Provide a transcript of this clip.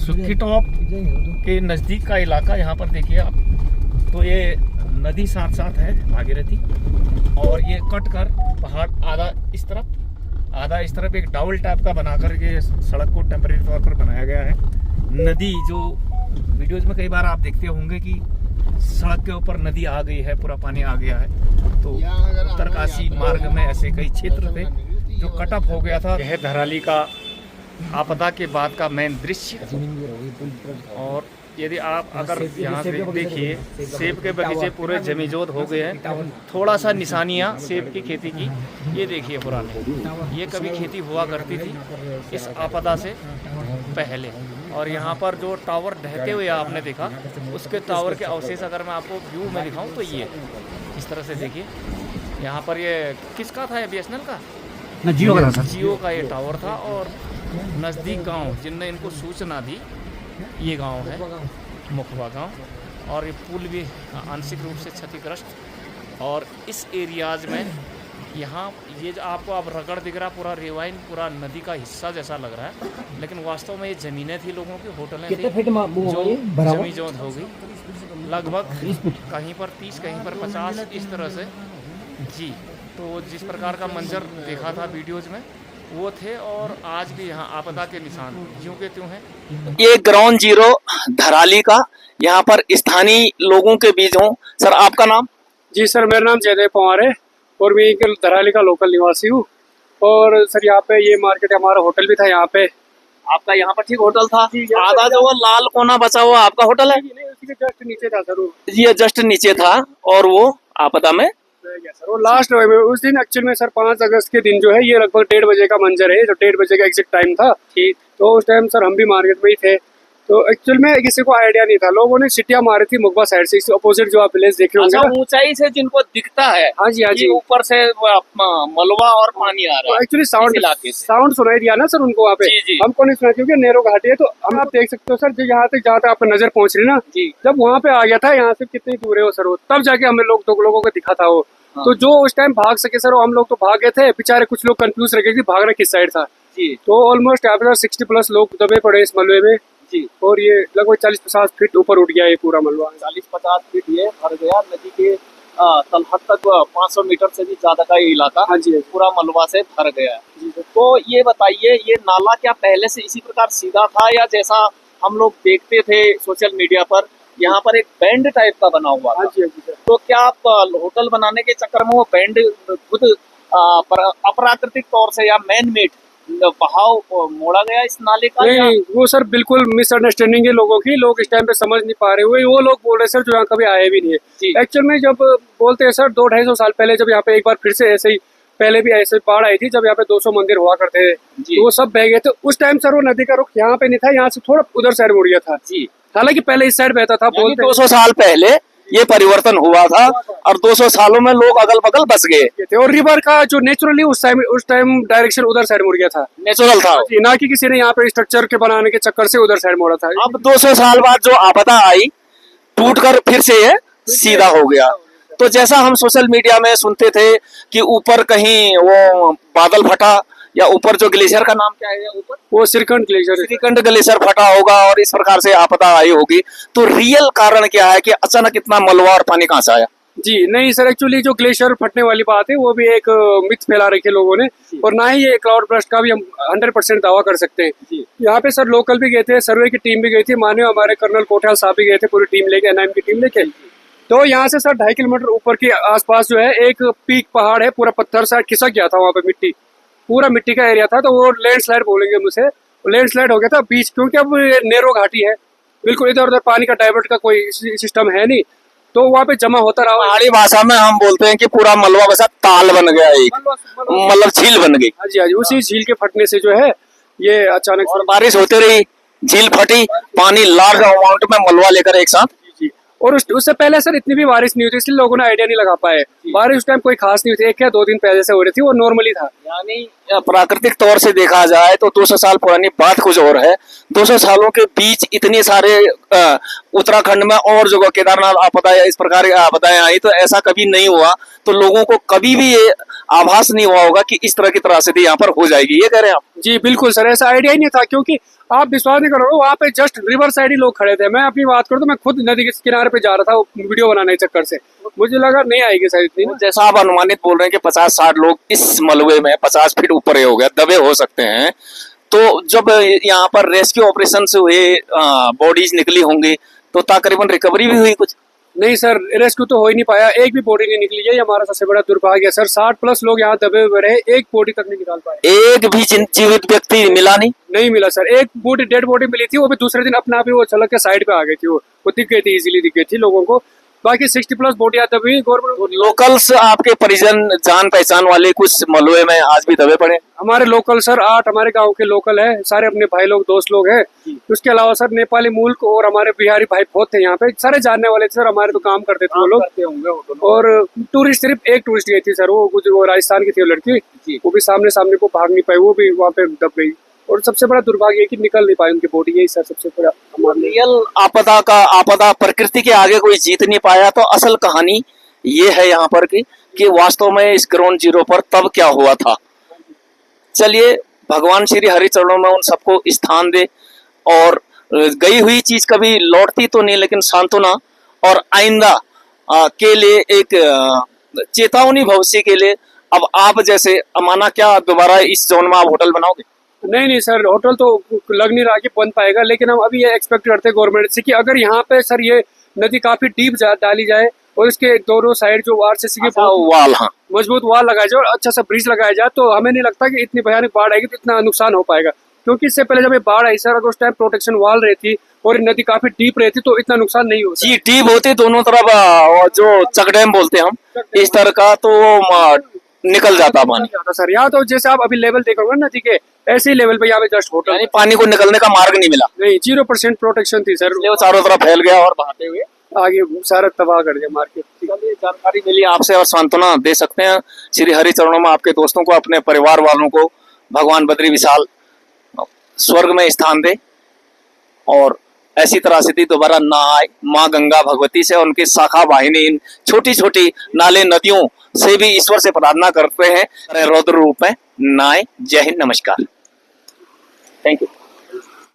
सुक्की टॉप के नज़दीक का इलाका यहाँ पर देखिए आप। तो ये नदी साथ साथ है भागीरथी, और ये कट कर पहाड़ आधा इस तरफ एक डाउल टाइप का बनाकर के सड़क को टेम्परेरी तौर पर बनाया गया है। नदी जो वीडियोज में कई बार आप देखते होंगे कि सड़क के ऊपर नदी आ गई है, पूरा पानी आ गया है। तो उत्तरकाशी मार्ग में ऐसे कई क्षेत्र थे जो कटअप हो गया था। यह धराली का आपदा के बाद का मेन दृश्य। और यदि आप अगर यहाँ से देखिए, सेब के बगीचे पूरे जमीजोद हो गए हैं। थोड़ा सा निशानियाँ सेब की खेती की ये देखिए पुराने, ये कभी खेती हुआ करती थी इस आपदा से पहले। और यहाँ पर जो टावर ढहते हुए आपने देखा, उसके टावर के अवशेष अगर मैं आपको व्यू में दिखाऊँ तो ये इस तरह से देखिए। यहाँ पर ये किसका था, ये BSNL का, जियो का ये टावर था। और नज़दीक गांव जिनने इनको सूचना दी, ये गांव है मुखवा गांव, और ये पुल भी आंशिक रूप से क्षतिग्रस्त। और इस एरियाज में यहाँ ये जो आपको अब रगड़ दिख रहा, पूरा रिवाइन, पूरा नदी का हिस्सा जैसा लग रहा है, लेकिन वास्तव में ये ज़मीनें थी लोगों की, होटलें थी जो जमीजोद हो गई। लगभग कहीं पर 30, कहीं पर 50 इस तरह से जी। तो जिस प्रकार का मंजर देखा था वीडियोज़ में वो थे, और आज भी यहाँ आपदा के निशान ज्यों के त्यों हैं। ये ग्राउंड जीरो धराली का, यहाँ पर स्थानीय लोगों के बीच हूँ। सर आपका नाम? जी सर, मेरा नाम जयदेव पवार है और मैं एक धराली का लोकल निवासी हूँ। और सर यहाँ पे ये मार्केट, हमारा होटल भी था यहाँ पे। आपका यहाँ पर ठीक होटल था? आधा जो वो लाल कोना बचा हुआ आपका होटल है? नहीं, उसी के जस्ट नीचे था सर वो। ये जस्ट नीचे था, और वो आपदा में सर वो लास्ट उस दिन एक्चुअल में सर 5 अगस्त के दिन जो है, ये लगभग 1:30 बजे का मंजर है, जो 1:30 बजे का एग्जैक्ट टाइम था। ठीक। तो उस टाइम सर हम भी मार्केट में ही थे। तो एक्चुअल में किसी को आइडिया नहीं था, लोगों ने सिटियां मारी थी मुखबा साइड से, इसके अपोजिट जो आप विलेज देख रहे होंगे। ऊंचाई से जिनको दिखता है, हाँ जी, हाँ जी, ऊपर से मलबा और पानी आ रहा है। एक्चुअली साउंड सुनाई दिया ना सर उनको वहाँ पे। हमको नहीं सुना क्योंकि नैरो घाटी है। तो हम आप देख सकते हो सर, जो यहाँ तक जहाँ तक आपकी नजर पहुंच रही ना, जब वहाँ पे आ गया था, यहाँ से कितनी दूर है वो सर, तब जाके हमें लोगों को दिखा था वो। तो जो उस टाइम भाग सके सर, हम लोग तो भाग गए थे, बेचारे कुछ लोग कंफ्यूज रह गए कि भागना किस साइड था। तो ऑलमोस्ट यहाँ पे 60+ लोग दबे पड़े इस मलबे में जी। और ये लगभग 40-50 फीट ऊपर उठ गया ये पूरा मलबा। 40-50 फीट ये भर गया नदी के तलहट तक, 500 मीटर से भी ज्यादा का ये इलाका। हाँ जी, पूरा मलबा से भर गया। तो ये बताइए, ये नाला क्या पहले से इसी प्रकार सीधा था, या जैसा हम लोग देखते थे सोशल मीडिया पर, यहाँ पर एक बैंड टाइप का बना हुआ था? तो क्या आप होटल बनाने के चक्कर में वो बैंड खुद अप्राकृतिक तौर से या मैन मेड बहाव मोड़ा गया इस नाले का? नहीं, वो सर बिल्कुल मिसअंडरस्टैंडिंग है लोगों की। लोग इस टाइम पे समझ नहीं पा रहे हुए, वो लोग बोल रहे सर जो यहाँ कभी आए भी नहीं है। एक्चुअल में जब बोलते हैं सर 200-250 साल पहले, जब यहाँ पे एक बार फिर से ऐसे ही, पहले भी ऐसे बाढ़ आई थी, जब यहाँ पे 200 मंदिर हुआ करते थे, तो वो सब बह गए थे। उस टाइम सर वो नदी का रुख यहाँ पे नहीं था, यहाँ से थोड़ा उधर साइड मुड़ गया था। हालांकि पहले इस साइड बहता था। बोलते 200 साल पहले ये परिवर्तन हुआ था, और 200 सालों में लोग अगल बगल बस गए थे। और रिवर का जो नेचुरली उस टाइम डायरेक्शन उधर साइड मुड़ गया था, नेचुरल था, ना कि किसी ने यहाँ पे स्ट्रक्चर के बनाने के चक्कर से उधर साइड मोड़ा था। अब 200 साल बाद जो आपदा आई, टूटकर फिर से ये सीधा हो गया। तो जैसा हम सोशल मीडिया में सुनते थे कि ऊपर कहीं वो बादल फटा, या ऊपर जो ग्लेशियर का नाम क्या है ऊपर, वो श्रीकंठ ग्लेशियर फटा होगा और इस प्रकार से आपदा आई होगी। तो रियल कारण क्या है कि अचानक इतना मलबा और पानी कहाँ से आया? जी नहीं सर, एक्चुअली जो ग्लेशियर फटने वाली बात है वो भी एक मिथ फैला रखी है लोगों ने, और ना ही ये क्लाउड बर्स्ट का भी हम 100% दावा कर सकते हैं। यहाँ पे सर लोकल भी गए थे, सर्वे की टीम भी गई थी, माने हमारे कर्नल कोठाल साहब भी गए थे पूरी टीम लेके, NIM की टीम लेके। तो यहाँ से सर 2.5 किलोमीटर ऊपर के आसपास जो है एक पीक पहाड़ है, पूरा पत्थर सा खिसक गया था, वहाँ पे मिट्टी, पूरा मिट्टी का एरिया था। तो वो लैंडस्लाइड बोलेंगे मुझे, लैंडस्लाइड हो गया था बीच, क्योंकि अब नैरो घाटी है, बिल्कुल इधर उधर पानी का डाइवर्ट का कोई सिस्टम है नहीं, तो वहाँ पे जमा होता रहा। पहाड़ी भाषा में हम बोलते हैं कि पूरा मलबा वैसा ताल बन गया, एक मतलब झील बन गई। हाँ जी, हाँ जी, उसी झील के फटने से जो है ये अचानक, और बारिश होती रही, झील फटी, पानी लार्ज अमाउंट में मलबा लेकर एक साथ। और उससे पहले सर इतनी भी बारिश नहीं हुई थी, इसलिए लोगों ने आइडिया नहीं लगा पाए। बारिश उस टाइम कोई खास नहीं हुई थी, 1 या 2 दिन पहले से हो रही थी, वो नॉर्मली था। यानी प्राकृतिक तौर से देखा जाए तो 200 साल पुरानी बात कुछ और है। 200 सालों के बीच इतने सारे उत्तराखंड में और जगह केदारनाथ आपदा या इस प्रकार की आपदाएं आई, तो ऐसा कभी नहीं हुआ। तो लोगों को कभी भी ये आभास नहीं हुआ होगा कि इस तरह की त्रासदी यहाँ पर हो जाएगी, ये कह रहे हैं आप? जी बिल्कुल सर, ऐसा आइडिया ही नहीं था, क्योंकि आप विश्वास नहीं करोगे, वहाँ पे जस्ट रिवर साइड ही लोग खड़े थे। मैं अपनी बात करूँ तो मैं खुद नदी के किनारे पे जा रहा था वो वीडियो बनाने के चक्कर से, मुझे लगा नहीं आएगी शायद इतनी ना। जैसा आप अनुमानित बोल रहे हैं कि 50-60 लोग इस मलबे में 50 फीट ऊपर हो गए, दबे हो सकते हैं, तो जब यहाँ पर रेस्क्यू ऑपरेशन से हुए बॉडीज निकली होंगी तो तकरीबन रिकवरी भी हुई कुछ? नहीं सर, रेस्क्यू तो हो ही नहीं पाया, एक भी बॉडी नहीं निकली है, ये हमारा सबसे बड़ा दुर्भाग्य है सर। 60+ लोग यहाँ दबे हुए रहे, एक बॉडी तक नहीं निकाल पाए। एक भी जीवित व्यक्ति मिला नहीं मिला सर। एक बॉडी, डेड बॉडी मिली थी, वो भी दूसरे दिन अपने आप ही वो चलक के साइड पे आ गई थी, वो दिख गई थी, इजीली दिख गई थी लोगों को। बाकी 60+ बॉडी आता भी गवर्नमेंट। लोकल्स आपके परिजन जान पहचान वाले कुछ मलबे में आज भी दबे पड़े? हमारे लोकल सर 8 हमारे गांव के लोकल है, सारे अपने भाई लोग, दोस्त लोग हैं। उसके अलावा सर नेपाली मूल और हमारे बिहारी भाई बहुत थे यहाँ पे, सारे जानने वाले थे सर, हमारे तो काम करते थे वो लोग। और टूरिस्ट, सिर्फ एक टूरिस्ट गई थी सर, वो राजस्थान की थी वो लड़की, वो भी सामने को भाग नहीं पाई, वो भी वहाँ पे दब गई। और सबसे बड़ा दुर्भाग्य है कि निकल नहीं पाई उनकी बॉडी, यही सर सबसे बड़ा रियल आपदा प्रकृति के आगे कोई जीत नहीं पाया। तो असल कहानी ये है यहाँ पर कि वास्तव में इस ग्राउंड जीरो पर तब क्या हुआ था। चलिए, भगवान श्री हरि चरणों में उन सबको स्थान दे, और गई हुई चीज कभी लौटती तो नहीं, लेकिन सांत्वना और आइंदा के लिए एक चेतावनी भविष्य के लिए। अब आप जैसे माना क्या दोबारा इस जोन में आप होटल बनाओगे? नहीं सर, होटल तो लग नहीं रहा कि बन पाएगा, लेकिन हम अभी ये एक्सपेक्ट करते हैं गवर्नमेंट से कि अगर यहाँ पे सर ये नदी काफी डीप डाली जाए और इसके दोनों साइड जो आरसीसी के वाल, हाँ, मजबूत वाल लगाया जाए और अच्छा सा ब्रिज लगाया जाए, तो हमें नहीं लगता कि इतनी भयानक बाढ़ आएगी तो इतना नुकसान हो पाएगा। क्योंकि इससे पहले जब ये बाढ़ आई सर, उस टाइम प्रोटेक्शन वाल रहती और नदी काफी डीप रहती तो इतना नुकसान नहीं होता। जी, डीप होती दोनों तरफ, जो चकडैम बोलते हैं हम, इस तरह का, तो निकल जाता पानी सर। यहाँ तो जैसे आप अभी लेवल देखोगे नदी के, ऐसे ही लेवल पे यहाँ पे जस्ट होटल, यानी पानी को निकलने का मार्ग नहीं मिला। नहीं, 0% प्रोटेक्शन थी सर, वो चारों तरफ फैल गया और बहाते हुए आगे सारा तबाह कर दिया मार्केट। चलिए, जानकारी मिली आपसे और सांत्वना दे सकते हैं। श्री हरि चरणों में आपके दोस्तों को, अपने परिवार वालों को भगवान बद्री विशाल स्वर्ग में स्थान दे, और ऐसी त्रासदी दोबारा ना आए। माँ गंगा भगवती से, उनकी शाखा वाहिनी इन छोटी छोटी नाले नदियों से भी ईश्वर से प्रार्थना करते हैं, रौद्र रूप में ना आए। जय हिंद, नमस्कार, थैंक यू।